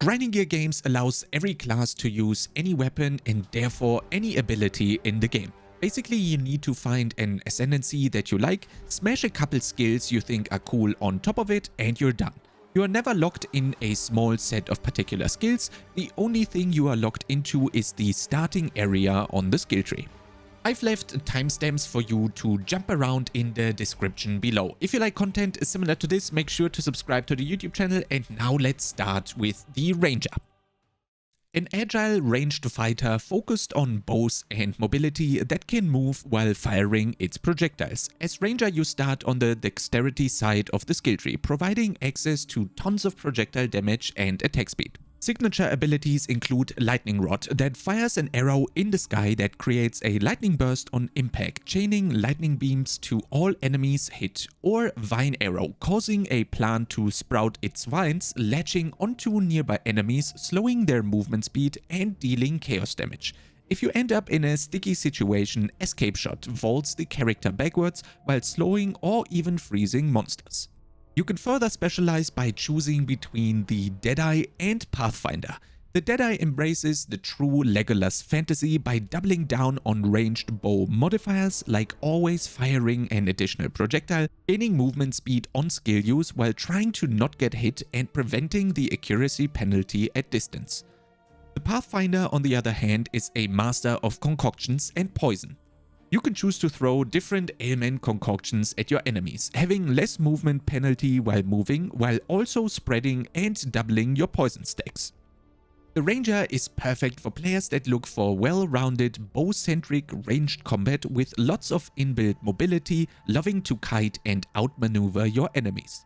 Grinding Gear Games allows every class to use any weapon and therefore any ability in the game. Basically, you need to find an Ascendancy that you like, smash a couple skills you think are cool on top of it, and you're done. You are never locked in a small set of particular skills. The only thing you are locked into is the starting area on the skill tree. I've left timestamps for you to jump around in the description below. If you like content similar to this, make sure to subscribe to the YouTube channel, and now let's start with the Ranger. An agile ranged fighter focused on bows and mobility that can move while firing its projectiles. As Ranger, you start on the dexterity side of the skill tree, providing access to tons of projectile damage and attack speed. Signature abilities include Lightning Rod that fires an arrow in the sky that creates a lightning burst on impact, chaining lightning beams to all enemies hit, or Vine Arrow, causing a plant to sprout its vines, latching onto nearby enemies, slowing their movement speed and dealing chaos damage. If you end up in a sticky situation, Escape Shot vaults the character backwards while slowing or even freezing monsters. You can further specialize by choosing between the Deadeye and Pathfinder. The Deadeye embraces the true Legolas fantasy by doubling down on ranged bow modifiers like always firing an additional projectile, gaining movement speed on skill use while trying to not get hit and preventing the accuracy penalty at distance. The Pathfinder, on the other hand, is a master of concoctions and poison. You can choose to throw different ailment concoctions at your enemies, having less movement penalty while moving, while also spreading and doubling your poison stacks. The Ranger is perfect for players that look for well-rounded, bow-centric ranged combat with lots of inbuilt mobility, loving to kite and outmaneuver your enemies.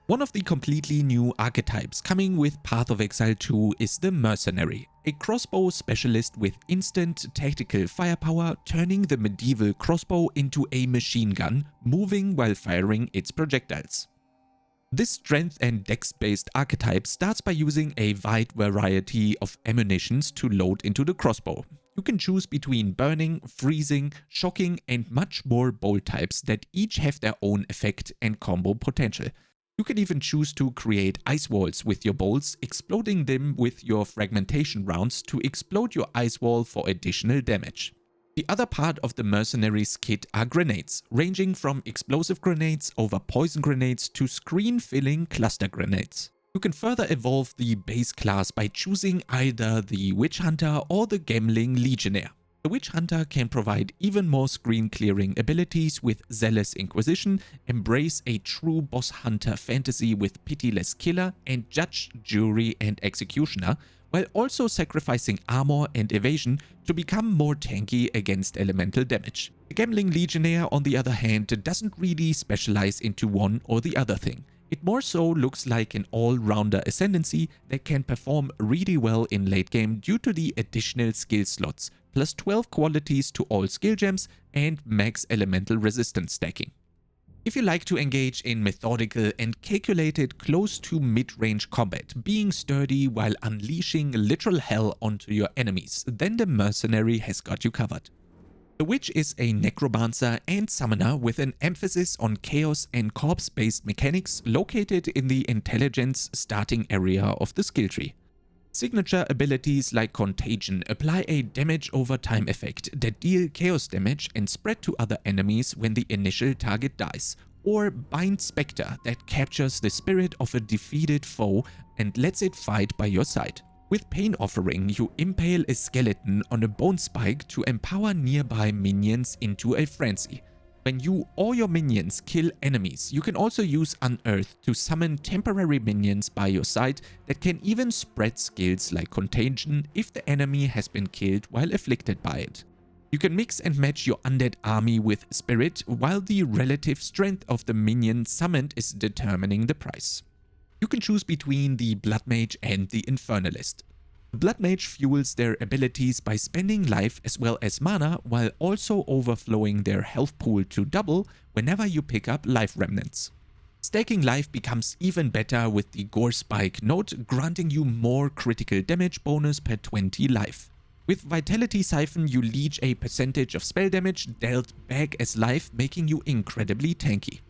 One of the completely new archetypes coming with Path of Exile 2 is the Mercenary, a crossbow specialist with instant tactical firepower, turning the medieval crossbow into a machine gun, moving while firing its projectiles. This strength and dex-based archetype starts by using a wide variety of ammunitions to load into the crossbow. You can choose between burning, freezing, shocking and much more bolt types that each have their own effect and combo potential. You can even choose to create ice walls with your bolts, exploding them with your fragmentation rounds to explode your ice wall for additional damage. The other part of the Mercenary's kit are grenades, ranging from explosive grenades over poison grenades to screen-filling cluster grenades. You can further evolve the base class by choosing either the Witchhunter or the Gemling Legionnaire. The Witchhunter can provide even more screen-clearing abilities with Zealous Inquisition, embrace a true boss hunter fantasy with Pitiless Killer and Judge, Jury and Executioner, while also sacrificing armor and evasion to become more tanky against elemental damage. The Gemling Legionnaire, on the other hand, doesn't really specialize into one or the other thing. It more so looks like an all-rounder Ascendancy that can perform really well in late game due to the additional skill slots, plus 12 qualities to all skill gems and max elemental resistance stacking. If you like to engage in methodical and calculated close to mid-range combat, being sturdy while unleashing literal hell onto your enemies, then the Mercenary has got you covered. The Witch is a necromancer and summoner with an emphasis on chaos and corpse-based mechanics located in the intelligence starting area of the skill tree. Signature abilities like Contagion apply a damage over time effect that deal chaos damage and spread to other enemies when the initial target dies, or Bind Spectre that captures the spirit of a defeated foe and lets it fight by your side. With Pain Offering, you impale a skeleton on a bone spike to empower nearby minions into a frenzy. When you or your minions kill enemies, you can also use Unearth to summon temporary minions by your side that can even spread skills like Contagion if the enemy has been killed while afflicted by it. You can mix and match your undead army with Spirit, while the relative strength of the minion summoned is determining the price. You can choose between the Bloodmage and the Infernalist. The Bloodmage fuels their abilities by spending life as well as mana, while also overflowing their health pool to double whenever you pick up life remnants. Stacking life becomes even better with the Gore Spike node, granting you more critical damage bonus per 20 life. With Vitality Siphon, you leech a percentage of spell damage dealt back as life, making you incredibly tanky.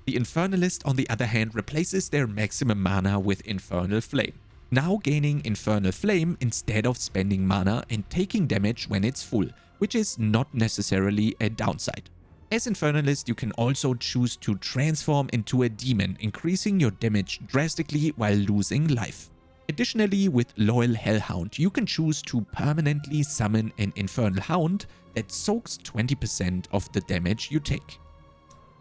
The Infernalist, on the other hand, replaces their maximum mana with Infernal Flame. now gaining Infernal Flame instead of spending mana and taking damage when it's full, which is not necessarily a downside. As Infernalist, you can also choose to transform into a demon, increasing your damage drastically while losing life. Additionally, with Loyal Hellhound, you can choose to permanently summon an Infernal Hound that soaks 20% of the damage you take.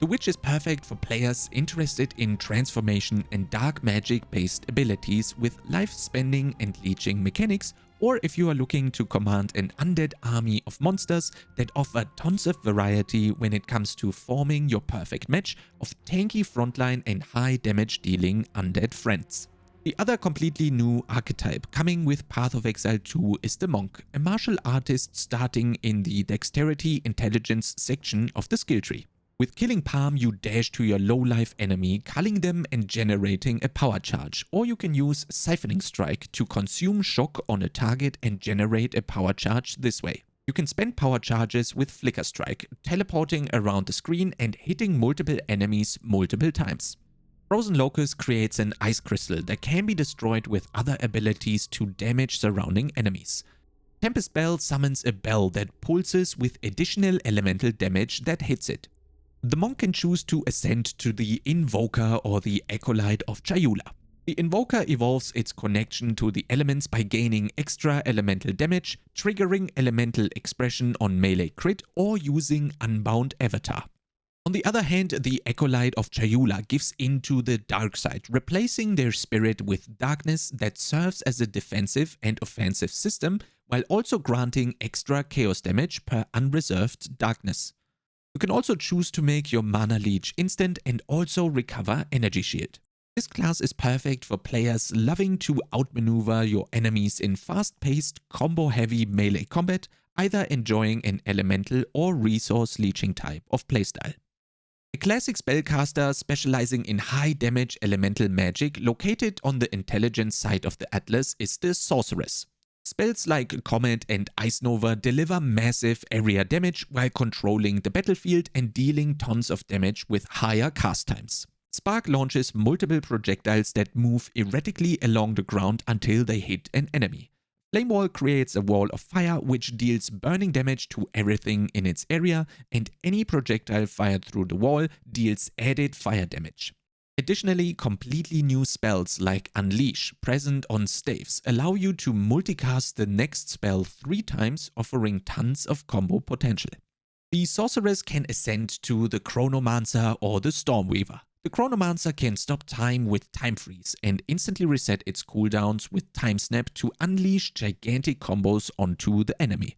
The Witch is perfect for players interested in transformation and dark magic based abilities with life spending and leeching mechanics, or if you are looking to command an undead army of monsters that offer tons of variety when it comes to forming your perfect match of tanky frontline and high damage dealing undead friends. The other completely new archetype coming with Path of Exile 2 is the Monk, a martial artist starting in the Dexterity Intelligence section of the skill tree. With Killing Palm, you dash to your low-life enemy, culling them and generating a power charge, or you can use Siphoning Strike to consume shock on a target and generate a power charge this way. You can spend power charges with Flicker Strike, teleporting around the screen and hitting multiple enemies multiple times. Frozen Locust creates an ice crystal that can be destroyed with other abilities to damage surrounding enemies. Tempest Bell summons a bell that pulses with additional elemental damage that hits it. The Monk can choose to ascend to the Invoker or the Acolyte of Chayula. The Invoker evolves its connection to the elements by gaining extra elemental damage, triggering elemental expression on melee crit, or using Unbound Avatar. On the other hand, the Acolyte of Chayula gives into the dark side, replacing their spirit with darkness that serves as a defensive and offensive system, while also granting extra chaos damage per unreserved darkness. You can also choose to make your Mana Leech instant and also recover Energy Shield. This class is perfect for players loving to outmaneuver your enemies in fast-paced, combo-heavy melee combat, either enjoying an elemental or resource leeching type of playstyle. A classic spellcaster specializing in high damage elemental magic located on the intelligence side of the Atlas is the Sorceress. Spells like Comet and Ice Nova deliver massive area damage while controlling the battlefield and dealing tons of damage with higher cast times. Spark launches multiple projectiles that move erratically along the ground until they hit an enemy. Flame Wall creates a wall of fire which deals burning damage to everything in its area, and any projectile fired through the wall deals added fire damage. Additionally, completely new spells like Unleash, present on staves, allow you to multicast the next spell 3 times, offering tons of combo potential. The Sorceress can ascend to the Chronomancer or the Stormweaver. The Chronomancer can stop time with Time Freeze and instantly reset its cooldowns with Time Snap to unleash gigantic combos onto the enemy.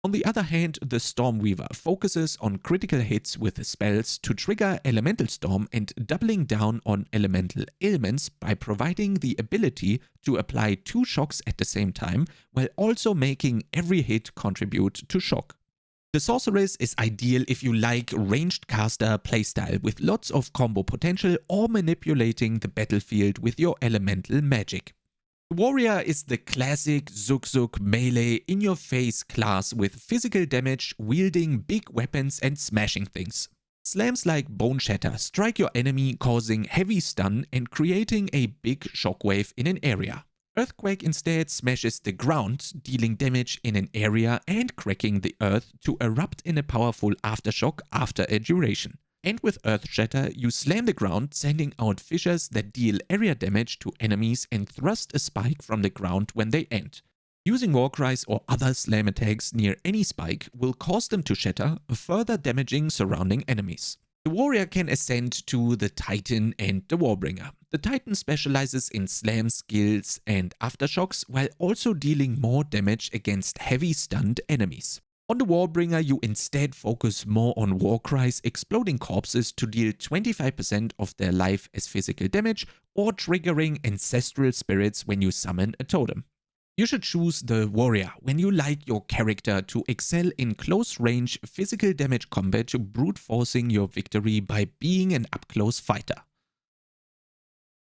On the other hand, the Stormweaver focuses on critical hits with spells to trigger Elemental Storm and doubling down on elemental ailments by providing the ability to apply 2 shocks at the same time, while also making every hit contribute to shock. The Sorceress is ideal if you like ranged caster playstyle with lots of combo potential or manipulating the battlefield with your elemental magic. The Warrior is the classic Zuk melee in-your-face class with physical damage, wielding big weapons and smashing things. Slams like Bone Shatter strike your enemy, causing heavy stun and creating a big shockwave in an area. Earthquake instead smashes the ground, dealing damage in an area and cracking the earth to erupt in a powerful aftershock after a duration. And with Earth Shatter, you slam the ground, sending out fissures that deal area damage to enemies and thrust a spike from the ground when they end. Using Warcries or other slam attacks near any spike will cause them to shatter, further damaging surrounding enemies. The Warrior can ascend to the Titan and the Warbringer. The Titan specializes in slam skills and aftershocks while also dealing more damage against heavy stunned enemies. On the Warbringer, you instead focus more on Warcries, exploding corpses to deal 25% of their life as physical damage, or triggering Ancestral Spirits when you summon a totem. You should choose the Warrior when you like your character to excel in close range physical damage combat, brute forcing your victory by being an up-close fighter.